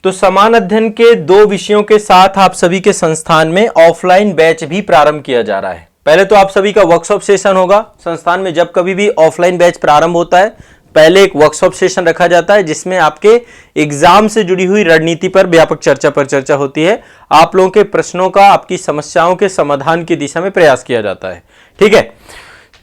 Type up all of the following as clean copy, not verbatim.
तो समान अध्ययन के 2 विषयों के साथ आप सभी के संस्थान में ऑफलाइन बैच भी प्रारंभ किया जा रहा है। पहले तो आप सभी का वर्कशॉप सेशन होगा। संस्थान में जब कभी भी ऑफलाइन बैच प्रारंभ होता है, पहले एक वर्कशॉप सेशन रखा जाता है जिसमें आपके एग्जाम से जुड़ी हुई रणनीति पर व्यापक चर्चा होती है। आप लोगों के प्रश्नों का, आपकी समस्याओं के समाधान की दिशा में प्रयास किया जाता है। ठीक है,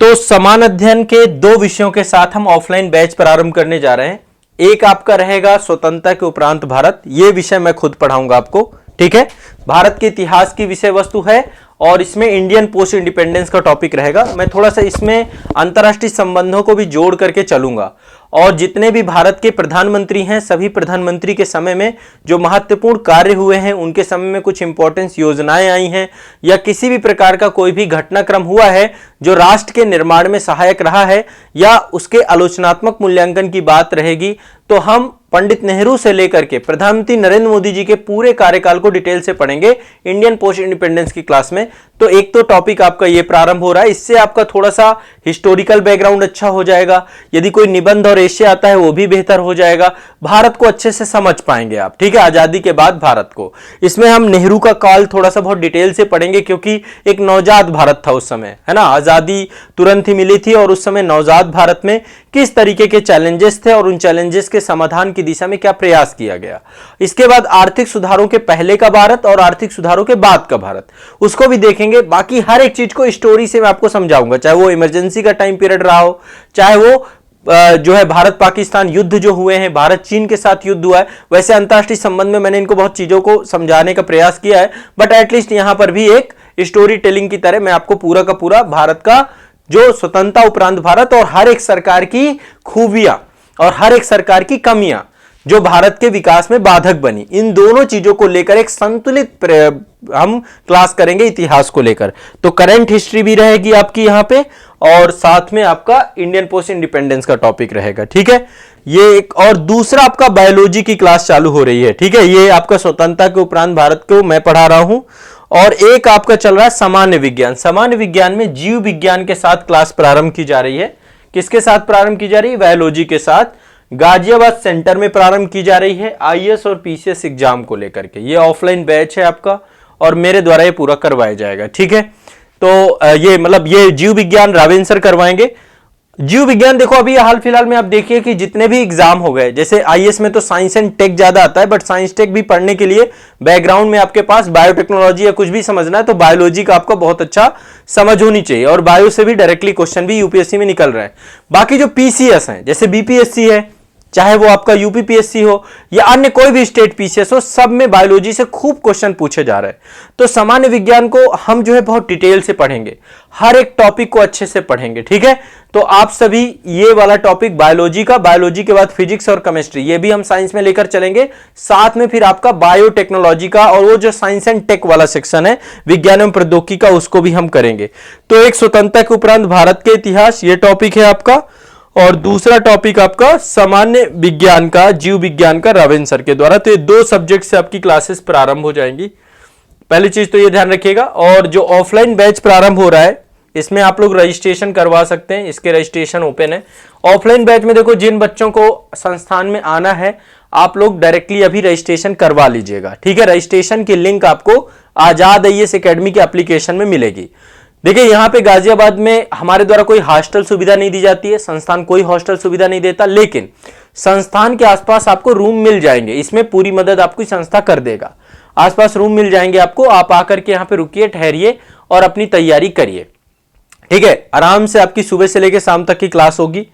तो समान अध्ययन के 2 विषयों के साथ हम ऑफलाइन बैच प्रारंभ करने जा रहे हैं। एक आपका रहेगा स्वतंत्रता के उपरांत भारत, यह विषय मैं खुद पढ़ाऊंगा आपको। ठीक है, भारत के इतिहास की विषय वस्तु है और इसमें इंडियन पोस्ट इंडिपेंडेंस का टॉपिक रहेगा। मैं थोड़ा सा इसमें अंतर्राष्ट्रीय संबंधों को भी जोड़ करके चलूंगा और जितने भी भारत के प्रधानमंत्री हैं, सभी प्रधानमंत्री के समय में जो महत्वपूर्ण कार्य हुए हैं, उनके समय में कुछ इंपॉर्टेंस योजनाएं आई हैं या किसी भी प्रकार का कोई भी घटनाक्रम हुआ है जो राष्ट्र के निर्माण में सहायक रहा है या उसके आलोचनात्मक मूल्यांकन की बात रहेगी, तो हम पंडित नेहरू से लेकर के प्रधानमंत्री नरेंद्र मोदी जी के पूरे कार्यकाल को डिटेल से पढ़ेंगे इंडियन पोस्ट इंडिपेंडेंस की क्लास में। तो एक तो टॉपिक आपका ये प्रारंभ हो रहा है, इससे आपका थोड़ा सा हिस्टोरिकल बैकग्राउंड अच्छा हो जाएगा। यदि कोई निबंध और एशिया आता है वो भी बेहतर हो जाएगा। भारत को अच्छे से समझ पाएंगे आप। ठीक है, आजादी के बाद भारत को, इसमें हम नेहरू का काल थोड़ा सा बहुत डिटेल से पढ़ेंगे क्योंकि एक नवजात भारत था उस समय, है ना। आजादी तुरंत ही मिली थी और उस समय नवजात भारत में किस तरीके के चैलेंजेस थे और उन चैलेंजेस के समाधान की दिशा में क्या प्रयास किया गया। इसके बाद आर्थिक सुधारों के पहले का भारत और आर्थिक सुधारों के बाद का भारत, उसको भी देखेंगे। बाकी हर एक चीज को स्टोरी से मैं आपको समझाऊंगा, चाहे वो इमरजेंसी का टाइम पीरियड रहा हो, चाहे वो जो है भारत पाकिस्तान युद्ध जो हुए हैं, भारत चीन के साथ युद्ध हुआ है। वैसे अंतर्राष्ट्रीय संबंध में मैंने इनको बहुत चीजों को समझाने का प्रयास किया है, बट एटलीस्ट यहां पर भी एक स्टोरी टेलिंग की तरह मैं आपको पूरा का पूरा भारत का जो स्वतंत्रता उपरांत भारत और हर एक सरकार की खूबियां और हर एक सरकार की कमियां जो भारत के विकास में बाधक बनी, इन दोनों चीजों को लेकर एक संतुलित हम क्लास करेंगे इतिहास को लेकर। तो करंट हिस्ट्री भी रहेगी आपकी यहां पे और साथ में आपका इंडियन पोस्ट इंडिपेंडेंस का टॉपिक रहेगा। ठीक है, ये एक और दूसरा आपका बायोलॉजी की क्लास चालू हो रही है। ठीक है, ये आपका स्वतंत्रता के उपरांत भारत को मैं पढ़ा रहा हूं और एक आपका चल रहा है सामान्य विज्ञान। सामान्य विज्ञान में जीव विज्ञान के साथ क्लास प्रारंभ की जा रही है। किसके साथ प्रारंभ की जा रही है? बायोलॉजी के साथ। गाजियाबाद सेंटर में प्रारंभ की जा रही है आईएएस और पीसीएस एग्जाम को लेकर के। ये ऑफलाइन बैच है आपका और मेरे द्वारा ये पूरा करवाया जाएगा। ठीक है, तो ये मतलब ये जीव विज्ञान रावेन सर करवाएंगे। जीव विज्ञान देखो अभी हाल फिलहाल में आप देखिए कि जितने भी एग्जाम हो गए, जैसे आईएएस में तो साइंस एंड टेक ज्यादा आता है, बट साइंस टेक भी पढ़ने के लिए बैकग्राउंड में आपके पास बायोटेक्नोलॉजी या कुछ भी समझना है तो बायोलॉजी का आपको बहुत अच्छा समझ होनी चाहिए और बायो से भी डायरेक्टली क्वेश्चन भी यूपीएससी में निकल रहा है। बाकी जो पीसीएस है, जैसे बीपीएससी है, चाहे वो आपका यूपीपीएससी हो या अन्य कोई भी स्टेट पीसीएस हो, सब में बायोलॉजी से खूब क्वेश्चन पूछे जा रहे हैं। तो सामान्य विज्ञान को हम जो है बहुत डिटेल से पढ़ेंगे, हर एक टॉपिक को अच्छे से पढ़ेंगे। ठीक है, तो आप सभी ये वाला टॉपिक बायोलॉजी का, बायोलॉजी के बाद फिजिक्स और केमिस्ट्री, ये भी हम साइंस में लेकर चलेंगे। साथ में फिर आपका बायोटेक्नोलॉजी का और वो जो साइंस एंड टेक वाला सेक्शन है विज्ञान एवं प्रौद्योगिकी का, उसको भी हम करेंगे। तो एक स्वतंत्रता के उपरांत भारत के इतिहास, ये टॉपिक है आपका, और दूसरा टॉपिक आपका सामान्य विज्ञान का, जीव विज्ञान का रावेन सर के द्वारा। तो ये 2 सब्जेक्ट से आपकी क्लासेस प्रारंभ हो जाएंगी। पहली चीज तो ये ध्यान रखिएगा। और जो ऑफलाइन बैच प्रारंभ हो रहा है इसमें आप लोग रजिस्ट्रेशन करवा सकते हैं, इसके रजिस्ट्रेशन ओपन है। ऑफलाइन बैच में देखो जिन बच्चों को संस्थान में आना है आप लोग डायरेक्टली अभी रजिस्ट्रेशन करवा लीजिएगा। ठीक है, रजिस्ट्रेशन की लिंक आपको आजाद आईएएस एकेडमी के एप्लीकेशन में मिलेगी। देखिए यहाँ पे गाजियाबाद में हमारे द्वारा कोई हॉस्टल सुविधा नहीं दी जाती है, संस्थान कोई हॉस्टल सुविधा नहीं देता, लेकिन संस्थान के आसपास आपको रूम मिल जाएंगे। इसमें पूरी मदद आपकी संस्था कर देगा। आसपास रूम मिल जाएंगे आपको, आप आकर के यहाँ पे रुकिए, ठहरिए और अपनी तैयारी करिए। ठीक है, आराम से आपकी सुबह से लेकर शाम तक की क्लास होगी।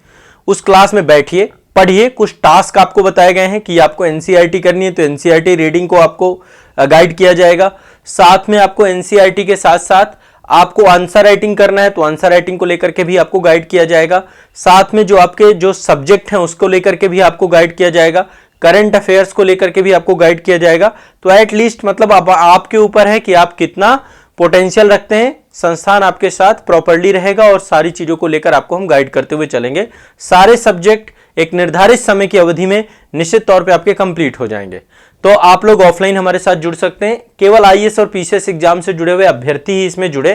उस क्लास में बैठिए, पढ़िए। कुछ टास्क आपको बताए गए हैं कि आपको एनसीईआरटी करनी है तो एनसीईआरटी रीडिंग को आपको गाइड किया जाएगा। साथ में आपको एनसीईआरटी के साथ साथ आपको आंसर राइटिंग करना है तो आंसर राइटिंग को लेकर के भी आपको गाइड किया जाएगा। साथ में जो आपके जो सब्जेक्ट हैं उसको लेकर के भी आपको गाइड किया जाएगा। करंट अफेयर्स को लेकर के भी आपको गाइड किया जाएगा। तो एटलीस्ट मतलब आपके ऊपर है कि आप कितना पोटेंशियल रखते हैं। संस्थान आपके साथ प्रॉपर्ली रहेगा और सारी चीजों को लेकर आपको हम गाइड करते हुए चलेंगे। सारे सब्जेक्ट एक निर्धारित समय की अवधि में निश्चित तौर पे आपके कंप्लीट हो जाएंगे। तो आप लोग ऑफलाइन हमारे साथ जुड़ सकते हैं। केवल आईएएस और पीसीएस एग्जाम से जुड़े हुए अभ्यर्थी ही इसमें जुड़े।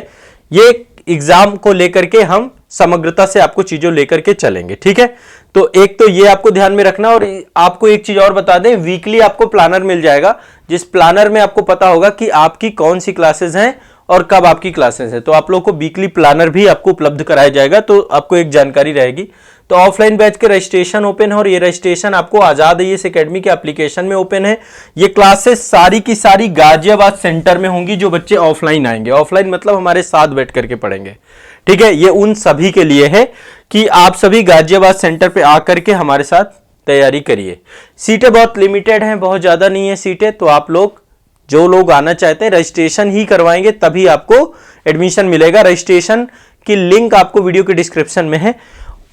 ये एग्जाम को लेकर के हम समग्रता से आपको चीजों लेकर के चलेंगे। ठीक है, तो एक तो ये आपको ध्यान में रखना, और आपको एक चीज और बता दें, वीकली आपको प्लानर मिल जाएगा, जिस प्लानर में आपको पता होगा कि आपकी कौन सी क्लासेस हैं और कब आपकी क्लासेस हैं। तो आप लोगों को वीकली प्लानर भी आपको उपलब्ध कराया जाएगा, तो आपको एक जानकारी रहेगी। तो ऑफलाइन बैच के रजिस्ट्रेशन ओपन है, और ये रजिस्ट्रेशन आपको आजाद आईएएस एकेडमी के एप्लीकेशन में ओपन है। ये क्लासेस सारी की सारी गाजियाबाद सेंटर में होंगी, जो बच्चे ऑफलाइन आएंगे। ऑफलाइन मतलब हमारे साथ बैठ करके पढ़ेंगे। ठीक है, ये उन सभी के लिए है कि आप सभी गाजियाबाद सेंटर पे आकर के हमारे साथ तैयारी करिए। सीटें बहुत लिमिटेड हैं, बहुत ज्यादा नहीं है सीटें, तो आप लोग जो लोग आना चाहते हैं रजिस्ट्रेशन ही करवाएंगे, तभी आपको एडमिशन मिलेगा। रजिस्ट्रेशन की लिंक आपको वीडियो के डिस्क्रिप्शन में है।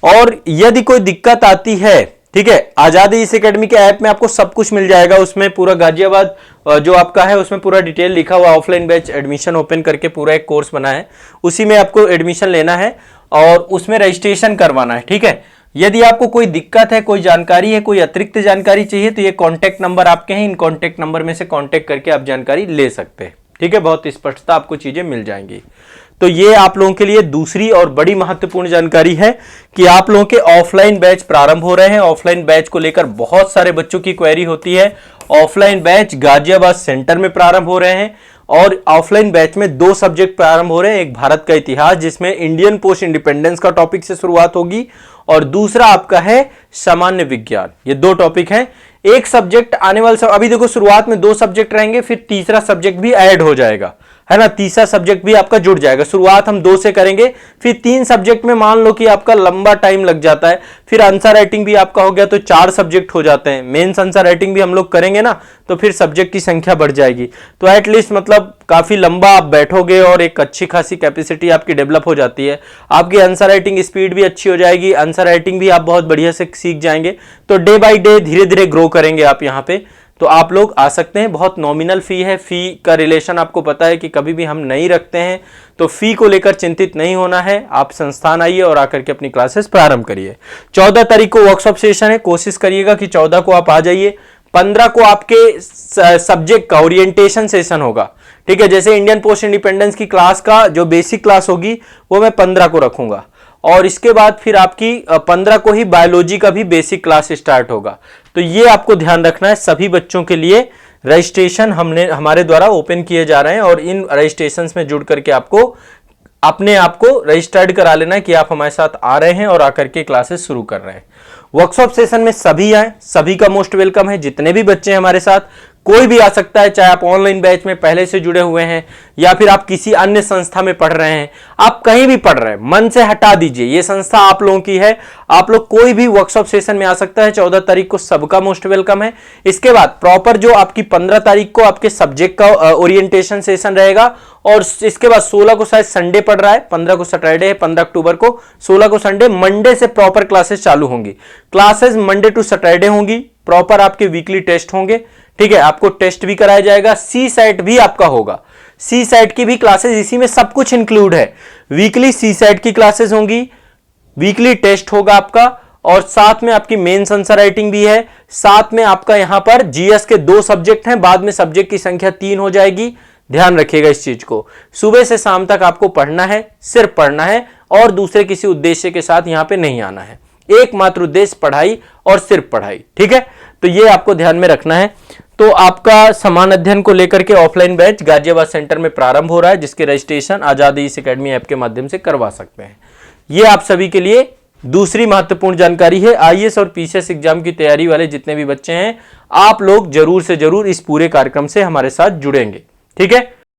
और यदि कोई दिक्कत आती है, ठीक है, आजाद आईएएस एकेडमी के ऐप में आपको सब कुछ मिल जाएगा। उसमें पूरा गाजियाबाद जो आपका है उसमें पूरा डिटेल लिखा हुआ, ऑफलाइन बैच एडमिशन ओपन करके पूरा एक कोर्स बना है, उसी में आपको एडमिशन लेना है और उसमें रजिस्ट्रेशन करवाना है। ठीक है, यदि आपको कोई दिक्कत है, कोई जानकारी है, कोई अतिरिक्त जानकारी चाहिए, तो ये कॉन्टैक्ट नंबर आपके हैं, इन कॉन्टैक्ट नंबर में से कॉन्टैक्ट करके आप जानकारी ले सकते हैं। ठीक है, बहुत स्पष्टता आपको चीजें मिल जाएंगी। तो ये आप लोगों के लिए दूसरी और बड़ी महत्वपूर्ण जानकारी है कि आप लोगों के ऑफलाइन बैच प्रारंभ हो रहे हैं। ऑफलाइन बैच को लेकर बहुत सारे बच्चों की क्वेरी होती है। ऑफलाइन बैच गाजियाबाद सेंटर में प्रारंभ हो रहे हैं, और ऑफलाइन बैच में 2 सब्जेक्ट प्रारंभ हो रहे हैं। एक भारत का इतिहास, जिसमें इंडियन पोस्ट इंडिपेंडेंस का टॉपिक से शुरुआत होगी, और दूसरा आपका है सामान्य विज्ञान। ये 2 टॉपिक हैं। एक सब्जेक्ट आने वाले अभी देखो, शुरुआत में 2 सब्जेक्ट रहेंगे, फिर तीसरा सब्जेक्ट भी ऐड हो जाएगा, है ना, तीसरा सब्जेक्ट भी आपका जुड़ जाएगा। शुरुआत हम 2 से करेंगे, फिर 3 सब्जेक्ट में मान लो कि आपका लंबा टाइम लग जाता है, फिर आंसर राइटिंग भी आपका हो गया तो 4 सब्जेक्ट हो जाते हैं। मेंस आंसर राइटिंग भी हम लोग करेंगे ना, तो फिर सब्जेक्ट की संख्या बढ़ जाएगी। तो एटलीस्ट मतलब काफी लंबा आप बैठोगे और एक अच्छी खासी कैपेसिटी आपकी डेवलप हो जाती है। आपकी आंसर राइटिंग स्पीड भी अच्छी हो जाएगी, आंसर राइटिंग भी आप बहुत बढ़िया से सीख जाएंगे। तो डे बाय डे धीरे धीरे ग्रो करेंगे आप यहाँ पे। तो आप लोग आ सकते हैं, बहुत नॉमिनल फी है। फी का रिलेशन आपको पता है कि कभी भी हम नहीं रखते हैं, तो फी को लेकर चिंतित नहीं होना है। आप संस्थान आइए और आकर के अपनी क्लासेस प्रारंभ करिए। 14 तारीख को वर्कशॉप सेशन है, कोशिश करिएगा कि 14 को आप आ जाइए। 15 को आपके सब्जेक्ट का ओरिएंटेशन सेशन होगा। ठीक है, जैसे इंडियन पोस्ट इंडिपेंडेंस की क्लास का जो बेसिक क्लास होगी वो मैं 15 को रखूंगा, और इसके बाद फिर आपकी 15 को ही बायोलॉजी का भी बेसिक क्लास स्टार्ट होगा। तो ये आपको ध्यान रखना है। सभी बच्चों के लिए रजिस्ट्रेशन हमारे द्वारा ओपन किए जा रहे हैं, और इन रजिस्ट्रेशंस में जुड़ करके आपको अपने आप को रजिस्टर्ड करा लेना है कि आप हमारे साथ आ रहे हैं और आकर के क्लासेस शुरू कर रहे हैं। वर्कशॉप सेशन में सभी आए, सभी का मोस्ट वेलकम है। जितने भी बच्चे हैं हमारे साथ, कोई भी आ सकता है, चाहे आप ऑनलाइन बैच में पहले से जुड़े हुए हैं या फिर आप किसी अन्य संस्था में पढ़ रहे हैं, आप कहीं भी पढ़ रहे हैं, मन से हटा दीजिए, ये संस्था आप लोगों की है। आप लोग कोई भी वर्कशॉप सेशन में आ सकता है। 14 तारीख को सबका मोस्ट वेलकम है। इसके बाद प्रॉपर जो आपकी 15 तारीख को आपके सब्जेक्ट का ओरिएंटेशन सेशन रहेगा, और इसके बाद 16 को शायद संडे पड़ रहा है, 15 को सैटरडे है, 15 अक्टूबर को, 16 को संडे, मंडे से प्रॉपर क्लासेस चालू होंगी। क्लासेस मंडे टू सैटरडे होंगी, प्रॉपर आपके वीकली टेस्ट होंगे। ठीक है, आपको टेस्ट भी कराया जाएगा, सी सेट भी आपका होगा। सी सेट की भी क्लासेस इसी में सब कुछ इंक्लूड है। वीकली सी सेट की क्लासेस होंगी, वीकली टेस्ट होगा आपका, और साथ में आपकी मेंस आंसर राइटिंग भी है। साथ में आपका यहां पर जीएस के 2 सब्जेक्ट हैं, बाद में सब्जेक्ट की संख्या 3 हो जाएगी। ध्यान रखिएगा इस चीज को। सुबह से शाम तक आपको पढ़ना है, सिर्फ पढ़ना है, और दूसरे किसी उद्देश्य के साथ यहां पे नहीं आना है। एकमात्र उद्देश्य पढ़ाई और सिर्फ पढ़ाई। ठीक है, तो ये आपको ध्यान में रखना है। तो आपका समान अध्ययन को लेकर के ऑफलाइन बैच गाजियाबाद सेंटर में प्रारंभ हो रहा है, जिसके रजिस्ट्रेशन आजाद आईएएस एकेडमी ऐप के माध्यम से करवा सकते हैं। ये आप सभी के लिए दूसरी महत्वपूर्ण जानकारी है। आईएएस और पीसीएस एग्जाम की तैयारी वाले जितने भी बच्चे हैं, आप लोग जरूर से जरूर इस पूरे कार्यक्रम से हमारे साथ जुड़ेंगे। ठीक है।